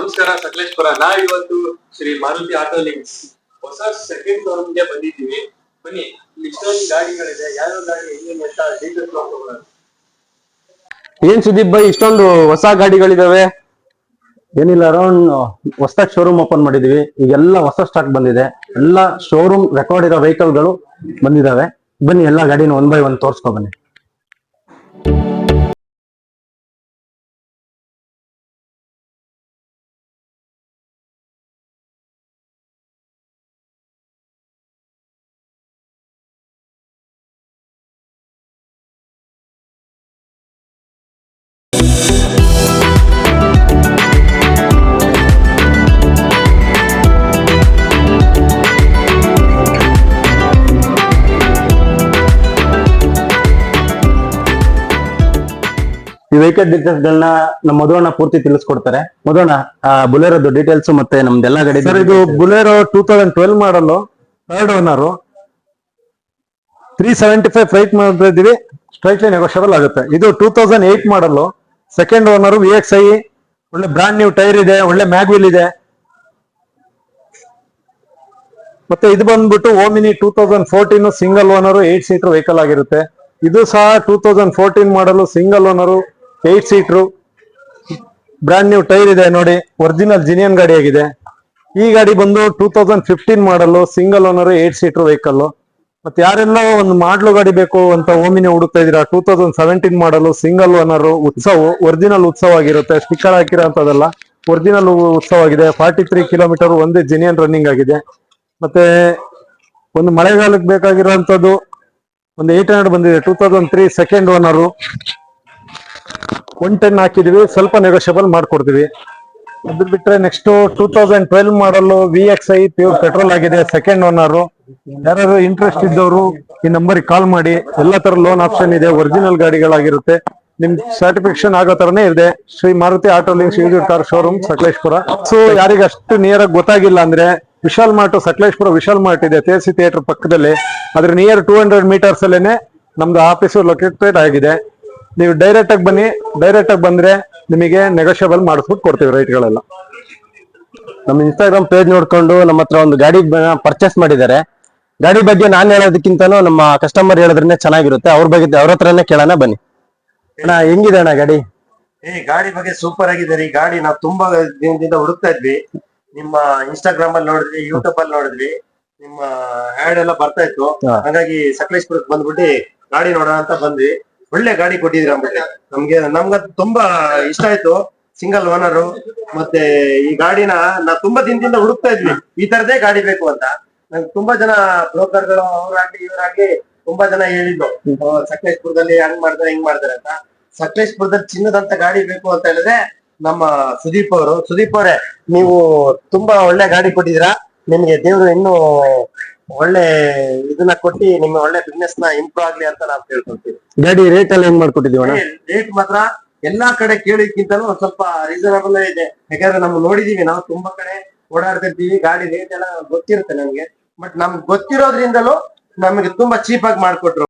ನಮಸ್ಕಾರ ಸಕಲೇಶ್ಪುರ. ನಾವಿವತ್ತು Shri Maruti auto links ಹೊಸ ಸೆಕೆಂಡ್ ಶೋರೂಮ್ಗೆ ಬಂದಿದ್ದೀವಿ. ಬನ್ನಿ, ಇಷ್ಟೊಂದು ಗಾಡಿಗಳಿದೆ, ಯಾವ ಗಾಡಿ ಹೆಂಗೆ ಅಂತ ಡೀಟೇಲ್ಸ್ ನೋಡ್ಕೊಳ್ಳೋಣ. ಏನ್ ಸುದೀಪ್ ಭಾಯ್, ಇಷ್ಟೊಂದು ಹೊಸ ಗಾಡಿಗಳಿದಾವೆ? ಏನಿಲ್ಲ, ಅರೌಂಡ್ ಹೊಸದಾಗಿ ಶೋರೂಮ್ ಓಪನ್ ಮಾಡಿದೀವಿ. ಈಗೆಲ್ಲ ಹೊಸ ಸ್ಟಾಕ್ ಬಂದಿದೆ, ಎಲ್ಲ ಶೋರೂಮ್ ರೆಕಾರ್ಡ್ ಇರೋ ವೆಹಿಕಲ್ ಗಳು ಬಂದಿದಾವೆ. ಬನ್ನಿ, ಎಲ್ಲ ಗಾಡಿನ ಒನ್ ಬೈ ಒನ್ ತೋರ್ಸ್ಕೊ ಬನ್ನಿ. ಈ ವೆಹಿಕಲ್ ಡೀಟೇಲ್ಸ್ ಗಳನ್ನ ನಮ್ಮ ಮಧುವಣ್ಣ ಪೂರ್ತಿ ತಿಳಿಸ್ಕೊಡ್ತಾರೆ. ಮಧುವಣ್ಣ, ಬುಲೆರೋದು ಡೀಟೇಲ್ಸ್ ಮತ್ತೆ ನಮ್ದೆಲ್ಲ ಗಾಡಿ. ಸರ್, ಇದು ಬುಲೆರೋ 2012 ಮಾಡಲು, ಥರ್ಡ್ ಓನರ್, 375 ಫ್ರೈಟ್ ಮಾಡ್ತಾ ಇದೀವಿ. ಸ್ಟ್ರೈಟ್ಲಿ ನೆಗೋಷಿಯಬಲ್ ಆಗುತ್ತೆ. ಇದು 2008 ಮಾಡಲು, ಸೆಕೆಂಡ್ ಓನರ್, VXI, ಒಳ್ಳೆ ಬ್ರಾಂಡ್ ನ್ಯೂ ಟೈರ್ ಇದೆ, ಒಳ್ಳೆ ಮ್ಯಾಗ್ವಿಲ್ ಇದೆ. ಮತ್ತೆ ಇದು ಬಂದ್ಬಿಟ್ಟು Omni 2014 single owner 8 seater vehicle ಆಗಿರುತ್ತೆ. ಇದು ಸಹ 2014 ಮಾಡಲು, single owner 8 seater, brand new tyre ಇದೆ ನೋಡಿ, ಒರಿಜಿನಲ್ ಜಿನಿಯನ್ ಗಾಡಿ ಆಗಿದೆ. ಈ ಗಾಡಿ ಬಂದು 2015 ಮಾಡಲು, ಸಿಂಗಲ್ ಓನರ್ 8 ಸೀಟರ್ ವೆಹಿಕಲ್. ಮತ್ತೆ ಯಾರೆಲ್ಲ ಒಂದು ಮಾಡ್ಲು ಗಾಡಿ ಬೇಕು ಅಂತ ಓಮಿನಿ ಹುಡುಕ್ತಾ ಇದೀರಾ, 2017 ಮಾಡಲು, ಸಿಂಗಲ್ ಓನರ್, ಉತ್ಸವ, ಒರಿಜಿನಲ್ ಉತ್ಸವ ಆಗಿರುತ್ತೆ. ಸ್ಟಿಕ್ಕರ್ ಹಾಕಿರೋಂಥದ್ದಲ್ಲ, ಒರಿಜಿನಲ್ ಉತ್ಸವ ಆಗಿದೆ. 43 ಕಿಲೋಮೀಟರ್ ಒಂದೇ ಜಿನಿಯನ್ ರನ್ನಿಂಗ್ ಆಗಿದೆ. ಮತ್ತೆ ಒಂದು ಮಳೆಗಾಲಕ್ಕೆ ಬೇಕಾಗಿರುವಂತದ್ದು ಒಂದು 800 ಬಂದಿದೆ, 2003 ಸೆಕೆಂಡ್ ಓನರ್, 110 ಹಾಕಿದೀವಿ, ಸ್ವಲ್ಪ ನೆಗೋಷಿಯಬಲ್ ಮಾಡ್ಕೊಡ್ತೀವಿ. ಅದ್ ಬಿಟ್ರೆ ನೆಕ್ಸ್ಟ್ 2012 ಮಾಡಲು, VXI ಪ್ಯೂರ್ ಪೆಟ್ರೋಲ್ ಆಗಿದೆ, ಸೆಕೆಂಡ್ ಓನರ್. ಯಾರು ಇಂಟ್ರೆಸ್ಟ್ ಇದ್ದವರು ಈ ನಂಬರ್ಗೆ ಕಾಲ್ ಮಾಡಿ. ಎಲ್ಲಾ ತರ ಲೋನ್ ಆಪ್ಷನ್ ಇದೆ, ಒರಿಜಿನಲ್ ಗಾಡಿಗಳಾಗಿರುತ್ತೆ. ನಿಮ್ ಸರ್ಟಿಫಿಕೇಶನ್ ಆಗೋ ತರನೇ ಇದೆ. Shri Maruti auto links used car showroom, Sakleshpur. So ಯಾರಿಗೆ ಅಷ್ಟು ನಿಯರ್ ಆಗಿ ಗೊತ್ತಾಗಿಲ್ಲ ಅಂದ್ರೆ, ವಿಶಾಲ್ ಮಾರ್ಟ್, ಸಕಲೇಶ್ಪುರ ವಿಶಾಲ್ ಮಾರ್ಟ್ ಇದೆ, ತೇಸಿ ಥಿಯೇಟರ್ ಪಕ್ಕದಲ್ಲಿ. ಅದ್ರ ನಿಯರ್ 200 ಮೀಟರ್ಸ್ ಅಲ್ಲೇನೆ ನಮ್ದು ಆಫೀಸು ಲೊಕೇಟೆಡ್ ಆಗಿದೆ. ನೀವು ಡೈರೆಕ್ಟ್ ಆಗಿ ಬನ್ನಿ. ಡೈರೆಕ್ಟ್ ಆಗಿ ಬಂದ್ರೆ ನಿಮಗೆ ನೆಗೋಷಿಯಬಲ್ ಮಾಡಿಸ್ಬಿಟ್ಟು ಕೊಡ್ತೀವಿ ರೇಟ್ಗಳೆಲ್ಲ. ನಮ್ಮ ಇನ್ಸ್ಟಾಗ್ರಾಮ್ ಪೇಜ್ ನೋಡ್ಕೊಂಡು ನಮ್ಮ ಹತ್ರ ಒಂದು ಗಾಡಿ ಪರ್ಚೇಸ್ ಮಾಡಿದ್ದಾರೆ. ಗಾಡಿ ಬಗ್ಗೆ ನಾನು ಹೇಳೋದಕ್ಕಿಂತನೂ ನಮ್ಮ ಕಸ್ಟಮರ್ ಹೇಳಿದ್ರೆ ಚೆನ್ನಾಗಿರುತ್ತೆ. ಅವ್ರ ಹತ್ರನೇ ಕೇಳೋಣ, ಬನ್ನಿ. ಅಣ್ಣ, ಹೆಂಗಿದೆ ಅಣ್ಣ ಗಾಡಿ? ಗಾಡಿ ಬಗ್ಗೆ ಸೂಪರ್ ಆಗಿದೆ ರೀ. ಗಾಡಿ ನಾವು ತುಂಬಾ ದಿನದಿಂದ ಹುಡುಕ್ತಾ ಇದ್ವಿ. ನಿಮ್ಮ ಇನ್ಸ್ಟಾಗ್ರಾಮ್ ಅಲ್ಲಿ ನೋಡಿದ್ವಿ, ಯೂಟ್ಯೂಬ್ ಅಲ್ಲಿ ನೋಡಿದ್ವಿ, ನಿಮ್ಮ ಆಡ್ ಎಲ್ಲ ಬರ್ತಾ ಇತ್ತು. ಹಾಗಾಗಿ ಸಕಲೇಶ್ಪುರಕ್ಕೆ ಬಂದ್ಬಿಟ್ಟು ಗಾಡಿ ನೋಡೋಣ ಅಂತ ಬಂದ್ವಿ. ಒಳ್ಳೆ ಗಾಡಿ ಕೊಟ್ಟಿದ್ರಿ ನಮ್ಗೆ ತುಂಬಾ ಇಷ್ಟ ಆಯ್ತು. ಸಿಂಗಲ್ ಓನರ್, ಮತ್ತೆ ಈ ಗಾಡಿನ ನಾವು ತುಂಬಾ ದಿನದಿಂದ ಹುಡುಕ್ತಾ ಇದ್ವಿ, ಈ ತರದೇ ಗಾಡಿ ಬೇಕು ಅಂತ. ನಂಗೆ ತುಂಬಾ ಜನ ಬ್ರೋಕರ್ಗಳು ಅವ್ರಾಗ್ಲಿ ಇವರಾಗ್ಲಿ ತುಂಬಾ ಜನ ಹೇಳಿದ್ರು, ಸಕಲೇಶ್ಪುರದಲ್ಲಿ ಹಂಗ್ ಮಾಡ್ತಾರೆ ಹಿಂಗ್ ಮಾಡ್ತಾರೆ ಅಂತ. ಸಕಲೇಶ್ಪುರದಲ್ಲಿ ಚಿನ್ನದಂತ ಗಾಡಿ ಬೇಕು ಅಂತ ಹೇಳಿದ್ರೆ ನಮ್ಮ ಸುದೀಪ್ ಅವರೇ, ನೀವು ತುಂಬಾ ಒಳ್ಳೆ ಗಾಡಿ ಕೊಟ್ಟಿದ್ದೀರಾ. ನಿಮ್ಗೆ ದೇವ್ರು ಇನ್ನೂ ಒಳ್ಳೆ ಇದನ್ನ ಕೊಟ್ಟಿ ನಿಮ್ಮ ಒಳ್ಳೆ ಬಿಸ್ನೆಸ್ ನ ಇಂಪ್ರೂವ್ ಆಗ್ಲಿ ಅಂತ ನಾವು ಕೇಳ್ಕೊಂತೀವಿ. ಗಾಡಿ ರೇಟ್ ಎಲ್ಲ ಹೆಂಗ್ ಮಾಡ್ಕೊಟ್ಟಿದೀವಿ? ರೇಟ್ ಮಾತ್ರ ಎಲ್ಲಾ ಕಡೆ ಕೇಳಿದ್ಕಿಂತಲೂ ಒಂದ್ ಸ್ವಲ್ಪ ರೀಸನಬಲ್ ಇದೆ. ಯಾಕಂದ್ರೆ ನಾವು ನೋಡಿದೀವಿ, ನಾವು ತುಂಬಾ ಕಡೆ ಓಡಾಡ್ತಿರ್ತೀವಿ, ಗಾಡಿ ರೇಟ್ ಎಲ್ಲ ಗೊತ್ತಿರುತ್ತೆ ನಮ್ಗೆ. ಬಟ್ ನಮ್ಗೆ ಗೊತ್ತಿರೋದ್ರಿಂದಲೂ ನಮ್ಗೆ ತುಂಬಾ ಚೀಪ್ ಆಗಿ ಮಾಡ್ಕೊಟ್ರು.